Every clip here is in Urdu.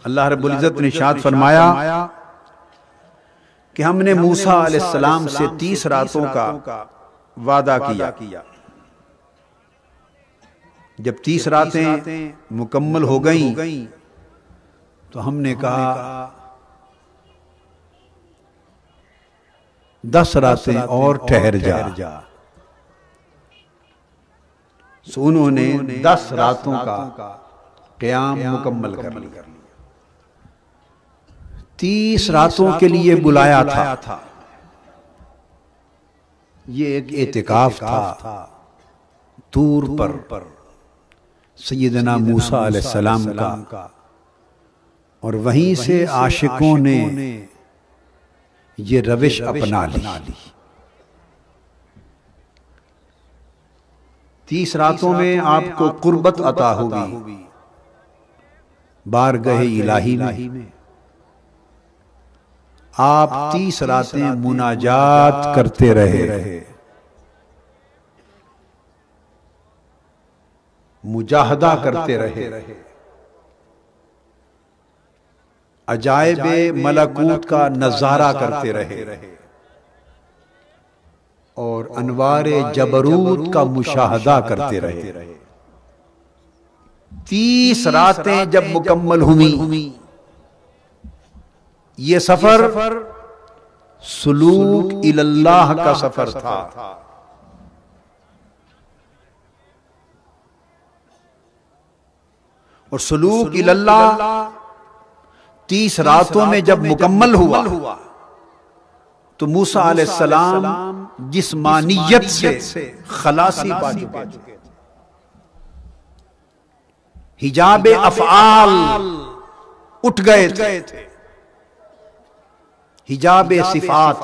اللہ رب العزت نے ارشاد فرمایا کہ ہم نے موسیٰ علیہ السلام سے 30 راتوں کا وعدہ کیا. جب 30 راتیں مکمل ہو گئیں تو ہم نے کہا 10 راتیں اور ٹھہر جا. سو انہوں نے 10 راتوں کا قیام مکمل کر لیا. 30 راتوں کے لیے بلایا تھا. یہ ایک اعتکاف تھا طور پر سیدنا موسیٰ علیہ السلام کا، اور وہیں سے عاشقوں نے یہ روش اپنا لی. 30 راتوں میں آپ کو قربت عطا ہوگی بارگاہ الہی میں. آپ 30 راتیں مناجات کرتے رہے، مجاہدہ کرتے رہے، عجائب ملکوت کا نظارہ کرتے رہے، اور انوار جبروت کا مشاہدہ کرتے رہے. 30 راتیں جب مکمل ہوئیں، یہ سفر سلوک اللہ کا سفر تھا. اور سلوک اللہ 30 راتوں میں جب مکمل ہوا تو موسیٰ علیہ السلام جسمانیت سے خلاصی پا چکے تھے. حجاب افعال اٹھ گئے تھے، حجاب صفات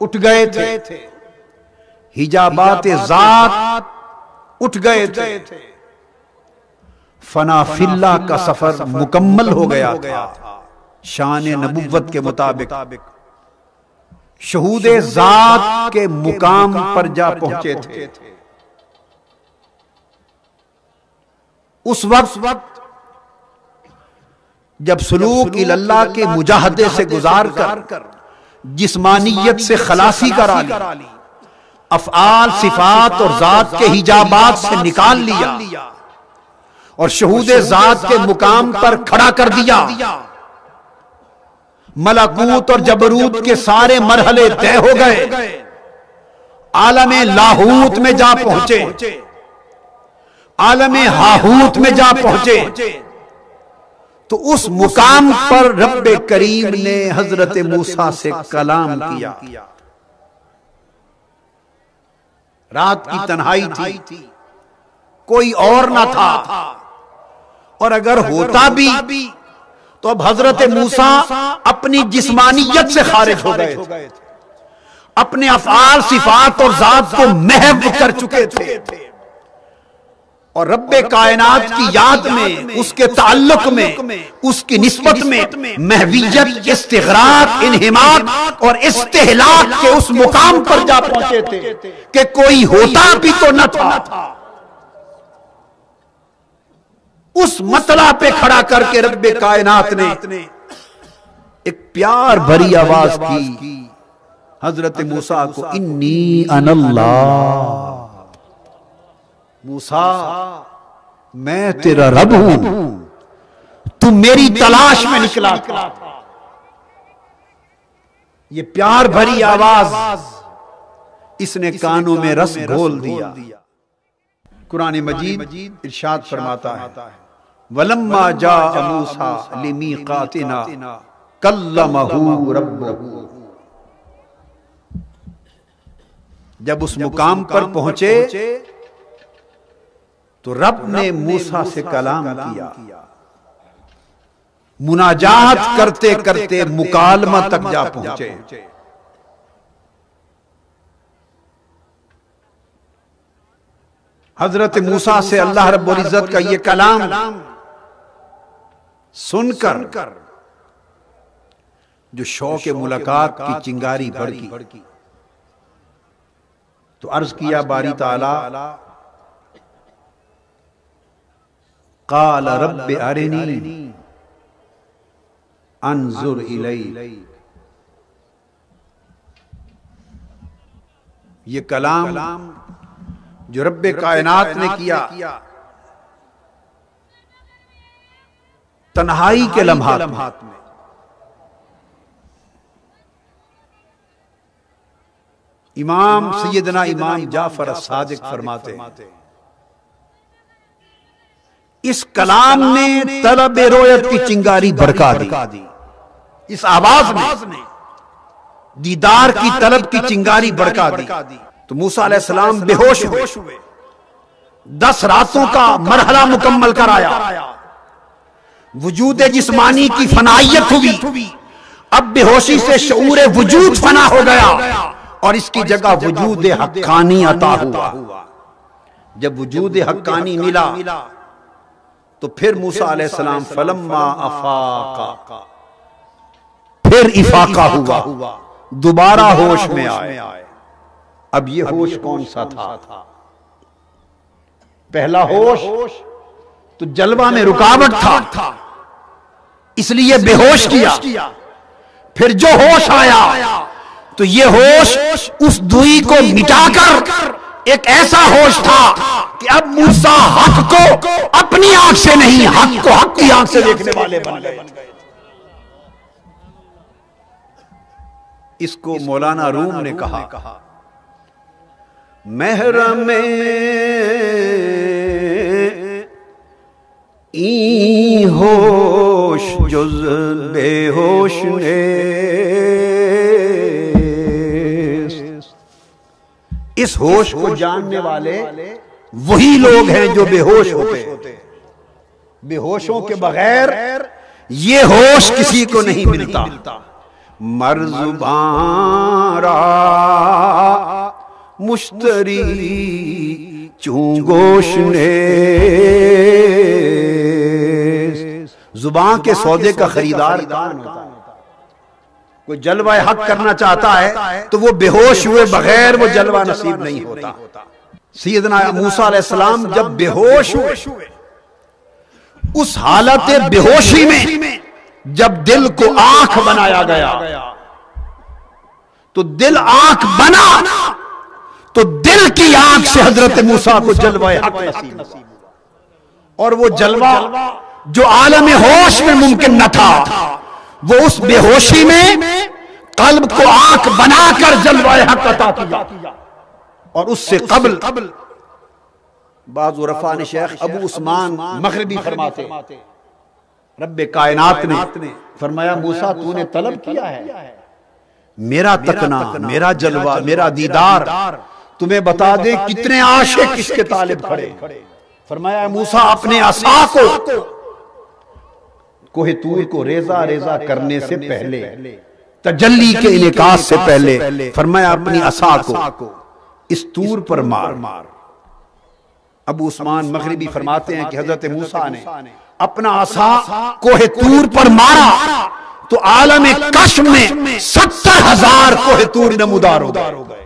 اٹھ گئے تھے، حجابات ذات اٹھ گئے تھے. فنا فی اللہ کا سفر مکمل ہو گیا تھا. شان نبوت کے مطابق شہود ذات کے مقام پر جا پہنچے تھے. اس وقت جب سلوک اللہ کے مجاہدے سے گزار کر جسمانیت سے خلاصی کرا لی، افعال صفات اور ذات کے حجابات سے نکال لیا اور شہود ذات کے مقام پر کھڑا کر دیا، ملکوت اور جبروت کے سارے مرحلے طے ہو گئے، عالم لاہوت میں جا پہنچے، عالم ہاہوت میں جا پہنچے، تو اس مقام پر رب کریم نے حضرت موسیٰ سے کلام کیا. رات کی تنہائی تھی، کوئی اور نہ تھا، اور اگر ہوتا بھی تو اب حضرت موسیٰ اپنی جسمانیت سے خارج ہو گئے تھے، اپنے افعال صفات اور ذات کو محو کر چکے تھے، اور رب کائنات کی یاد میں، اس کے تعلق میں، اس کی نسبت میں محویت، استغراق، انہماک اور استہلاک کے اس مقام پر جا پہنچے تھے کہ کوئی ہوتا بھی تو نہ تھا. اس مطلع پہ کھڑا کر کے رب کائنات نے ایک پیار بھری آواز کی حضرت موسیٰ کو، انی انا اللہ. موسیٰ میں تیرا رب ہوں، تو میری تلاش میں نکلا تھا. یہ پیار بھری آواز اس نے کانوں میں رس گھول دیا. قرآن مجید ارشاد فرماتا ہے وَلَمَّا جَاءَ مُوسَىٰ لِمِيقَاتِنَا كَلَّمَهُ رَبُّهُ. جب اس مقام پر پہنچے تو رب نے موسیٰ سے کلام کیا. مناجات کرتے کرتے مکالمہ تک جا پہنچے. حضرت موسیٰ سے اللہ رب العزت کا یہ کلام سن کر جو شوق ملاقات کی چنگاری بڑھ گئی تو عرض کیا باری تعالی قال رب ارنی انظر الیک، یہ کلام جو رب کائنات نے کیا تنہائی کے لمحات میں، امام سیدنا امام جعفر الصادق فرماتے ہیں اس کلام نے طلب رویت کی چنگاری بھڑکا دی، اس آواز نے دیدار کی طلب کی چنگاری بھڑکا دی۔ تو موسیٰ علیہ السلام بے ہوش ہوئے، 10 راتوں کا مرحلہ مکمل کرایا، وجود جسمانی کی فنائیت ہوئی، اب بے ہوشی سے شعور وجود فنا ہو گیا اور اس کی جگہ وجود حقانی عطا ہوا۔ جب وجود حقانی ملا تو پھر موسیٰ علیہ السلام فلما افاقا، پھر افاقہ ہوا، دوبارہ ہوش میں آئے۔ اب یہ ہوش کون سا تھا؟ پہلا ہوش تو جلوہ میں رکاوٹ تھا، اس لیے بے ہوش کیا۔ پھر جو ہوش آیا تو یہ ہوش اس دوئی کو مٹا کر ایک ایسا ہوش تھا کہ اب موسیٰ حق کو اپنی آنکھ سے نہیں، حق کو حق کی آنکھ سے دیکھنے والے بن گئے۔ اس کو مولانا روم نے کہا محرم این ہوش جز بے ہوش نے، اس ہوش کو جاننے والے وہی لوگ ہیں جو بے ہوش ہوتے، بے ہوشوں کے بغیر یہ ہوش کسی کو نہیں ملتا۔ مرزباں را مشتری چون گوش نے، زبان کے سودے کا خریدار کون ہوتا ہے؟ کوئی جلوہ حق کرنا چاہتا ہے تو وہ بے ہوش ہوئے بغیر وہ جلوہ نصیب نہیں ہوتا۔ سیدنا موسیٰ علیہ السلام جب بے ہوش ہوئے، اس حالت بے ہوشی میں جب دل کو آنکھ بنایا گیا تو دل آنکھ بنا تو دل کی آنکھ سے حضرت موسیٰ کو جلوہ حق نصیب ہوا، اور وہ جلوہ جو عالم ہوش میں ممکن نہ تھا وہ اس بے ہوشی میں قلب کو آنکھ بنا کر جلوہ حق عطا کیا۔ اور اس سے قبل بعض عرفان شیخ ابو عثمان مغربی فرماتے رب کائنات نے فرمایا موسیٰ تو نے طلب کیا ہے میرا تکنا، میرا جلوہ، میرا دیدار، تمہیں بتا دے کتنے عاشق اس کے طالب کھڑے۔ فرمایا موسیٰ اپنے عصا کو کوہ طور کو ریزہ ریزہ کرنے سے پہلے، تجلی کے انعکاس سے پہلے، فرمایا اپنی عصا کو اس طور پر مار۔ ابو عثمان مغربی فرماتے ہیں کہ حضرت موسیٰ نے اپنا عصا کوہ طور پر مارا تو عالم کشف میں 70,000 کوہ طور نمودار ہو گئے،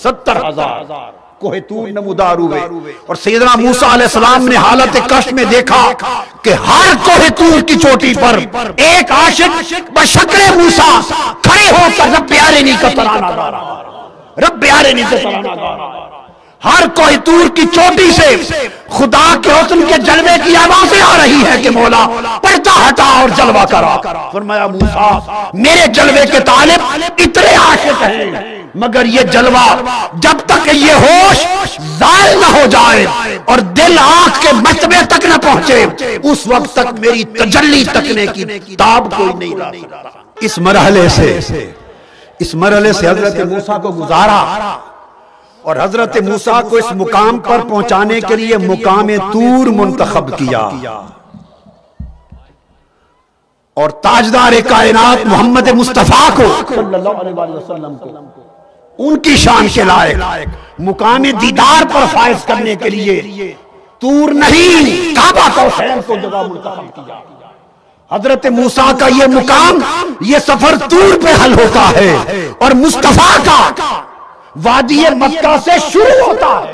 70,000 کوہ طور نمودار ہوئے۔ اور سیدنا موسیٰ علیہ السلام نے حالت کشف میں دیکھا کہ ہر کوہ طور کی چوٹی پر ایک عاشق بشکل موسیٰ کھڑے ہو کر رب آرینی کا ترانہ گا رہا، رب آرینی کا ترانہ گا رہا۔ ہر کوہ طور کی چوٹی سے خدا کے حسن کے جلوے کی آوازیں آ رہی ہے کہ مولا پردہ ہٹا اور جلوہ کرا۔ فرمایا موسیٰ میرے جلوے کے طالب اتنے عاشق ہیں، مگر یہ جلوہ جب تک یہ ہوش زائل نہ ہو جائے اور دل آنکھ کے مرتبے تک نہ پہنچے اس وقت تک میری تجلی تکنے کی تاب کوئی نہیں لا سکتا۔ اس مرحلے سے حضرت موسیٰ کو گزارا اور حضرت موسیٰ کو اس مقام پر پہنچانے کے لیے مقام طور منتخب کیا، اور تاجدار کائنات محمد مصطفیٰ کو صلی اللہ علیہ وسلم کو ان کی شان کے لائق مقام دیدار پر فائز کرنے کے لیے طور نہیں کعبہ کوثر کو جگہ منتخب کیا۔ حضرت موسیٰ کا یہ مقام، یہ سفر طور پہ حل ہوتا ہے اور مصطفیٰ کا وادی مکہ سے شروع ہوتا ہے،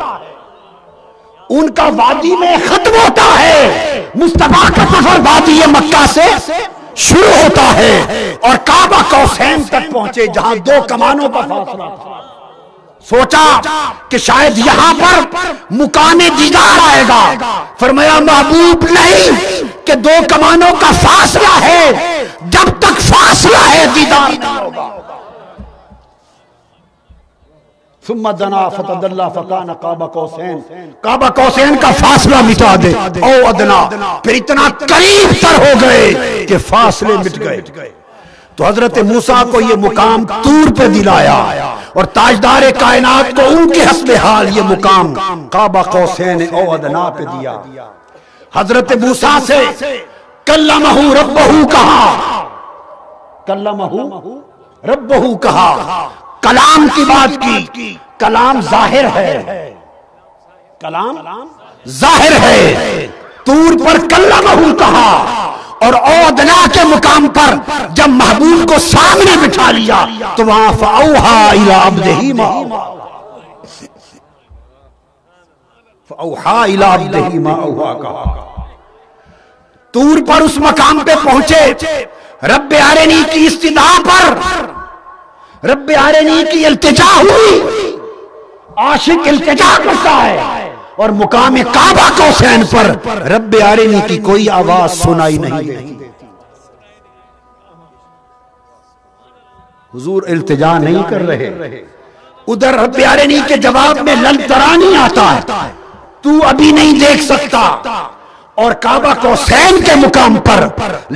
ان کا وادی میں ختم ہوتا ہے، مصطفیٰ کا سفر وادی مکہ سے شروع ہوتا ہے اور کعبہ قوسین تک پہنچے جہاں دو کمانوں کا فاصلہ تھا. سوچا کہ شاید یہاں پر مقام دیدار آئے گا. فرمایا محبوب نہیں کہ دو کمانوں کا فاصلہ ہے، جب تک فاصلہ ہے دیدار نہیں ہوگا. ثم دنا فتدلى فكان قاب قوسين، قاب قوسین کا فاصلہ مٹا دے او ادنا، پھر اتنا قریب تر ہو گئے کہ فاصلے مٹ گئے. تو حضرت موسیٰ کو یہ مقام طور پہ دلایا اور تاجدار کائنات کو ان کے حسب حال یہ مقام قاب قوسین او ادنا پہ دیا. حضرت موسیٰ سے کلمہ ربہ کہا، کلمہ ربہ کہا، کلام کی بات کی. کلام ظاہر ہے، کلام ظاہر ہے. طور پر کلمہ کہا اور اودنا کے مقام پر جب محبوب کو سامنے بٹھا لیا تو وہاں فَأَوْحَا إِلَىٰ عَبْدِهِ مَا أَوْحَا، فَأَوْحَا إِلَىٰ عَبْدِهِ مَا أَوْحَا کہا. طور پر اس مقام پہ پہنچے، رب ارنی کی استدعا پر رب ارنی کی التجا ہوئی. عاشق التجا کرتا ہے اور مقام کعبہ قوسین پر رب ارنی کی کوئی آواز سنائی نہیں دیتی. حضور التجا نہیں کر رہے، ادھر رب ارنی کے جواب میں لن ترانی آتا ہے، تو ابھی نہیں دیکھ سکتا. اور کعبہ قوسین کے مقام پر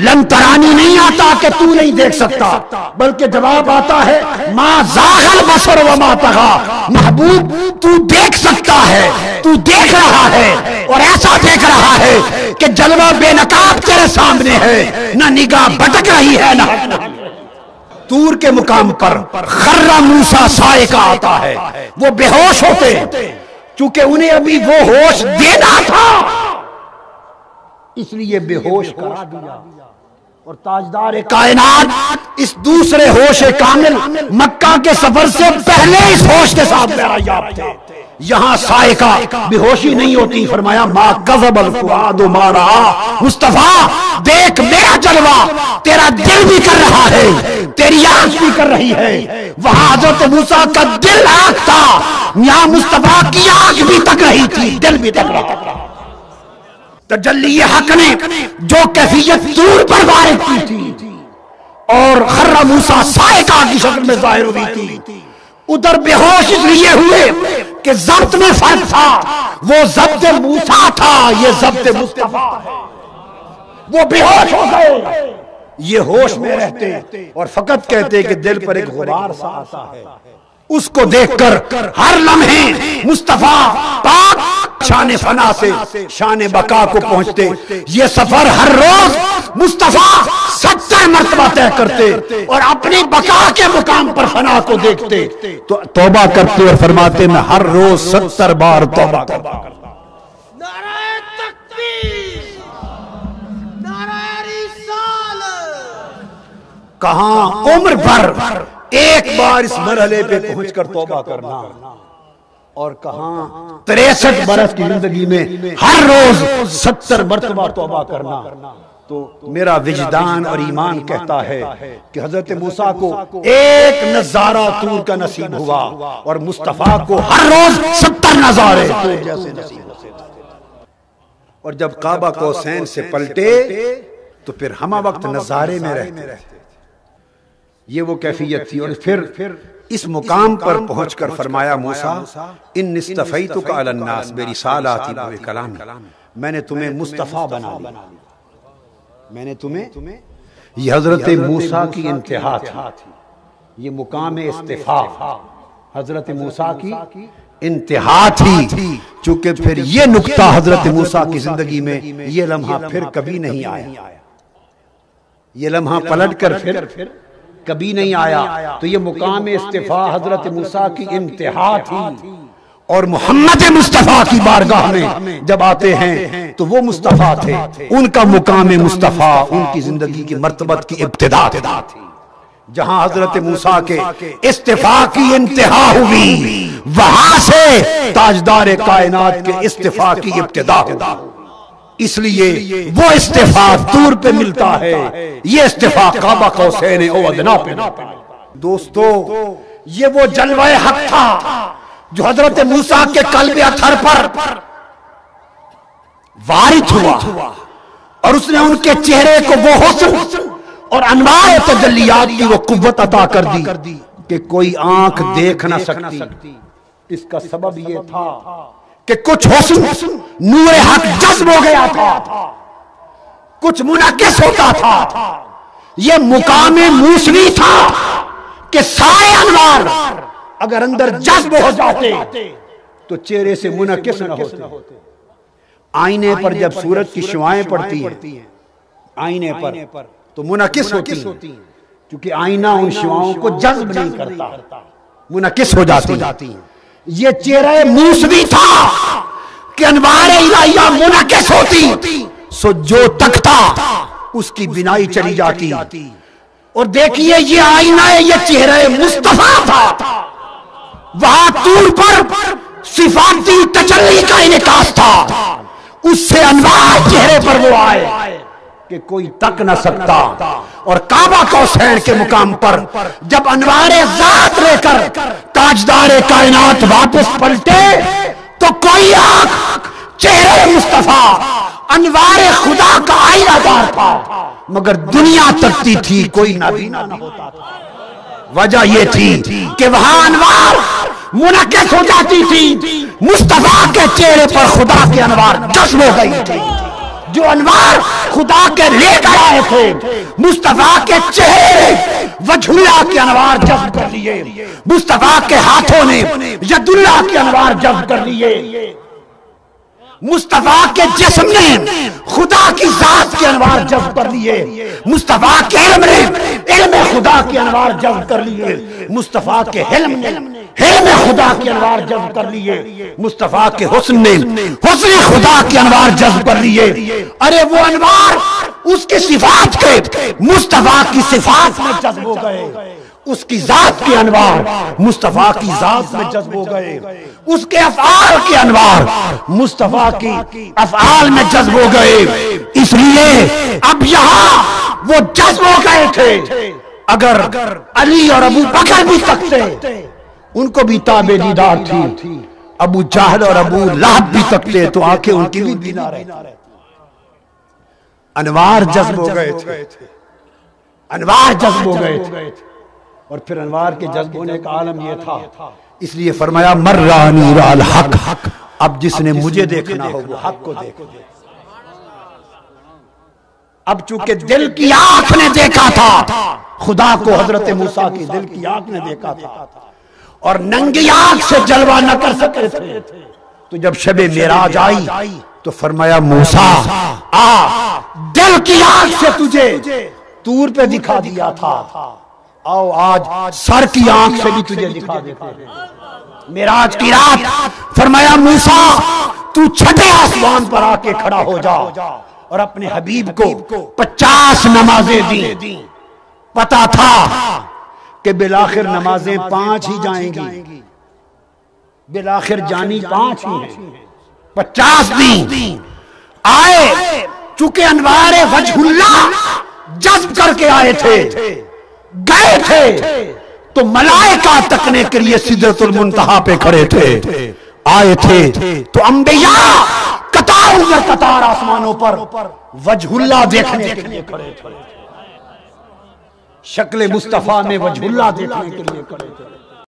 لن ترانی نہیں آتا کہ تو نہیں دیکھ سکتا، بلکہ جواب آتا ہے ما زاغ البصر وما طغى. محبوب تو دیکھ سکتا ہے، تو دیکھ رہا ہے اور ایسا دیکھ رہا ہے کہ جلوہ بے نقاب تیرے سامنے ہے، نہ نگاہ بھٹک رہی ہے نہ. طور کے مقام پر خر موسیٰ صاعقہ آتا ہے، وہ بے ہوش ہوتے چونکہ انہیں ابھی وہ ہوش دینا تھا اس لیے بے ہوش کرا دیا. اور تاجدار کائنات اس دوسرے ہوش کامل مکہ کے سفر سے پہلے اس ہوش کے ساتھ میرا یاب تھے. یہاں صاعقہ بے ہوشی نہیں ہوتی. فرمایا ما کذب الفؤاد ما رأى. مصطفیٰ دیکھ میرا جلوہ تیرا دل بھی کر رہا ہے، تیری آنکھ بھی کر رہی ہے. وہاں حضرت موسیٰ کا دل آنکھ تھا، یہاں مصطفیٰ کی آنکھ بھی تک رہی تھی، دل بھی تک رہا تھا. تجلی حق نے جو کیفیت طور پر وارد کی تھی اور خر موسیٰ صاعقہ کی شکل میں ظاہر ہوئی تھی، ادھر بے ہوش اس لیے ہوئے کہ ضبط میں فرق تھا. وہ ضبط موسیٰ تھا، یہ ضبط مصطفیٰ ہے. وہ بے ہوش ہو گئے، یہ ہوش میں رہتے اور فقط کہتے کہ دل پر ایک غبار سا آتا ہے. اس کو دیکھ کر ہر لمحے مصطفیٰ پاک شان فنا سے شان بقا کو پہنچتے. یہ سفر ہر روز مصطفیٰ 70 مرتبہ طے کرتے اور اپنی بقا کے مقام پر فنا کو دیکھتے تو توبہ کرتے اور فرماتے میں ہر روز 70 بار توبہ کرتا. نعرہ تکبیر، نعرہ رسالت. کہاں عمر بھر ایک بار اس مرحلے پہ پہنچ کر توبہ کرنا، اور کہاں 63 برس کی زندگی میں ہر روز 70 مرتبہ توبہ کرنا. تو میرا وجدان اور ایمان کہتا ہے کہ حضرت موسیٰ کو ایک نظارہ طور کا نصیب ہوا اور مصطفیٰ کو ہر روز 70 نظارے جیسے نصیب ہوتے. اور جب کعبہ قوسین سے پلٹے تو پھر ہمہ وقت نظارے میں رہتے. یہ وہ کیفیت تھی. اور پھر اس مقام پر پہنچ کر فرمایا موسیٰ ان اصطفیتک علی الناس برسالاتی و کلامی، میں نے تمہیں مصطفیٰ بنا لیا. میں نے تمہیں، یہ حضرت موسیٰ کی انتہا تھی، یہ مقام استفاء حضرت موسیٰ کی انتہا تھی. چونکہ پھر یہ نقطہ حضرت موسیٰ کی زندگی میں یہ لمحہ پھر کبھی نہیں آیا، یہ لمحہ پلٹ کر پھر کبھی نہیں آیا. تو یہ مقام استفاء حضرت موسیٰ کی انتہا تھی. اور محمد مصطفیٰ کی بارگاہ میں جب آتے ہیں تو وہ مصطفیٰ تھے، ان کا مقام مصطفیٰ ان کی زندگی کی مرتبت کی ابتدا تھی. جہاں حضرت موسیٰ کے استفاء کی انتہا ہوئی وہاں سے تاجدار کائنات کے استفاء کی ابتدا ہوئی. اس لیے وہ استفاق طور پہ ملتا ہے، یہ استفاق قاب قوسین او ادنا پہ ملتا ہے۔ دوستو یہ وہ جلوہ حق تھا جو حضرت موسیٰ کے قلب اطہر پر وارد ہوا، اور اس نے ان کے چہرے کو وہ حسن اور انوار تجلیات کی وہ قوت عطا کر دی کہ کوئی آنکھ دیکھ نہ سکتی۔ اس کا سبب یہ تھا کہ کچھ حسن نور حق جذب ہو گیا تھا، کچھ منعکس ہوتا تھا۔ یہ مقام موسوی تھا کہ سارے انوار اگر اندر جذب ہو جاتے تو چہرے سے منعکس نہ ہوتے۔ آئینے پر جب سورج کی شعائیں پڑتی ہیں آئینے پر تو منعکس ہوتی ہیں، کیونکہ آئینہ ان شعاؤں کو جذب نہیں کرتا، منعکس ہو جاتی ہیں۔ یہ چہرہ موسوی تھا کہ انوار الہیہ منعکس ہوتی، سو جو تکتا اس کی بینائی چلی جاتی۔ اور دیکھیے یہ آئینہ یہ چہرہ مصطفیٰ تھا، وہاں طور پر صفاتی تجلی کا انعکاس تھا، اس سے انوار چہرے پر وہ آئے کہ کوئی تک نہ سکتا۔ اور کعبہ قوسین کے مقام پر جب انوار ذات لے کر تاجدار کائنات واپس پلٹے تو کوئی آنکھ چہرے مصطفیٰ انوار خدا کا آئینہ دار تھا، مگر دنیا تکتی تھی کوئی نابینا نہ ہوتا تھا۔ وجہ یہ تھی کہ وہاں انوار منعکس ہو جاتی تھی، مصطفیٰ کے چہرے پر خدا کے انوار جذب ہو گئی تھی۔ جو انوار خدا کے لے کر آئے تھے مصطفیٰ کے چہرے وجہ اللہ کے انوار جذب کر لیے، مصطفیٰ کے ہاتھوں نے ید اللہ کے انوار جذب کر لیے، مصطفیٰ کے جسم نے خدا کی ذات کے انوار جذب کر لیے، مصطفیٰ کے علم نے علم خدا کے انوار جذب کر لیے، مصطفیٰ کے علم نے علم خدا کے انوار جذب کر لیے، مصطفیٰ کے حسن نے حسن خدا کے انوار جذب کر لیے۔ ارے وہ انوار اس کی صفات کے مصطفیٰ کی صفات میں جذب ہو گئے، اس کی ذات کے انوار مصطفیٰ کی ذات میں جذب ہو گئے، اس کے افعال کے انوار مصطفیٰ کی افعال میں جذب ہو گئے۔ اس لیے اب یہاں وہ جذب ہو گئے تھے، اگر علی اور ابو بکر بھی تکتے ان کو بھی تابع دیدار تھی، ابو جہل اور ابو لہب بھی تکتے تو آنکھیں ان کی بھی بینا رہتی۔ انوار جذب ہو گئے تھے، انوار جذب ہو گئے تھے، اور پھر انوار کے جذب ہونے کا عالم یہ تھا، اس لیے فرمایا مرانی رال حق، اب جس نے مجھے دیکھنا ہو وہ حق کو دیکھو۔ اب چونکہ دل کی آنکھ نے دیکھا تھا خدا کو، حضرت موسیٰ کی دل کی آنکھ نے دیکھا تھا، اور ننگی آنکھ سے جلوہ نہ کر سکے تھے، تو جب شب معراج آئی تو فرمایا موسیٰ آ، دل کی آنکھ سے تجھے طور پہ دکھا دیا تھا، آؤ آج سر کی آنکھ سے بھی تجھے دکھا دیتے ہیں۔ معراج کی رات فرمایا موسیٰ تو چھٹے آسمان پر آ کے کھڑا ہو جا، اور اپنے حبیب کو 50 نمازیں دیں۔ پتا تھا کہ بالآخر نمازیں 5 ہی جائیں گی، بالآخر جانی 5 ہی ہیں، 50 دیں۔ آئے چونکہ انوار وجہ اللہ جذب کر کے آئے تھے، گئے تھے تو ملائکہ تکنے کے لیے سدرۃ المنتہا پہ کھڑے تھے، آئے تھے تو انبیاء قطار در قطار آسمانوں پر وجہ اللہ دیکھنے کے لیے کھڑے تھے، شکل مصطفیٰ میں وجہ اللہ دیکھنے کے لیے کھڑے تھے۔